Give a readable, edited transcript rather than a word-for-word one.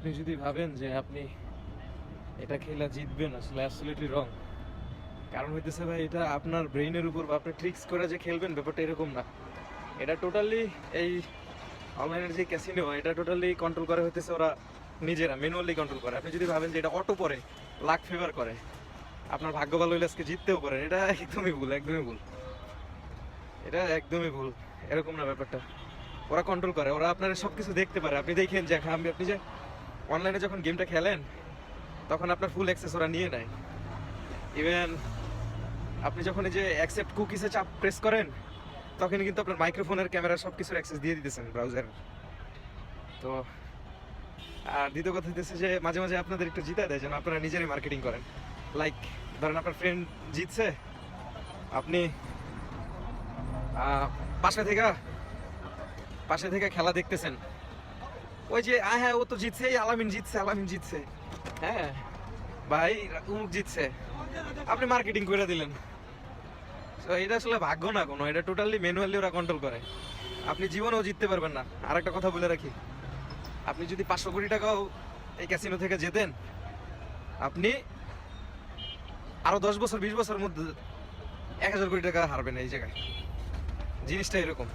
আপনি যদি ভাবেন যে আপনি এটা খেলা জিতবেন, আসলে অ্যাবসলিউটলি রং। কারণ হইতেছে ভাই, এটা আপনার ব্রেইনের উপর বা আপনি ট্রিক্স করে যে খেলবেন, ব্যাপারটা এরকম না। এটা টোটালি এই অনলাইনের যে ক্যাসিনো, এটা টোটালি কন্ট্রোল করে হইতেছে ওরা নিজেরা, ম্যানুয়ালি কন্ট্রোল করে। আপনি যদি ভাবেন যে এটা অটো পরে, লাক ফেভার করে, আপনার ভাগ্য ভালো হইলে আজকে জিততেও পারেন, এটা একদমই ভুল, একদমই ভুল। এটা একদমই ভুল, এরকম না ব্যাপারটা। ওরা কন্ট্রোল করে, ওরা আপনার সবকিছু দেখতে পারে। আপনি দেখেন যে আপনি যে অনলাইনে যখন গেমটা খেলেন, তখন আপনার ফুল অ্যাক্সেস ওরা নিয়ে নেয়। ইভেন আপনি যখন এই যে অ্যাকসেপ্ট কুকিসে চাপ প্রেস করেন, তখন কিন্তু আপনার মাইক্রোফোনের ক্যামেরা সব কিছুর অ্যাক্সেস দিয়ে দিতেছেন ব্রাউজার। তো আর দ্বিতীয় কথা হচ্ছে যে মাঝে মাঝে আপনাদের একটু জিতা দেয় যেন আপনারা নিজেরই মার্কেটিং করেন। লাইক ধরেন আপনার ফ্রেন্ড জিতছে, আপনি আহ, পাশে থেকে পাশে থেকে খেলা দেখতেছেন, ওই যে হ্যাঁ ও তো জিতছে, এই আলামিন জিতছে, আলামিন জিতছে, হ্যাঁ ভাই উমুক জিতছে, আপনি মার্কেটিং করে দিলেন। তো এটা আসলে ভাগ্য না কোনো, এটা টোটালি ম্যানুয়ালি ওরা কন্ট্রোল করে। আপনি জীবনেও জিততে পারবেন না। আর একটা কথা বলে রাখি, আপনি যদি 500 কোটি টাকাও এই ক্যাসিনো থেকে জেতেন, আপনি আরো 10 বছর 20 বছরের মধ্যে 1000 কোটি টাকা হারবেন এই জায়গায়। জিনিসটা এরকম।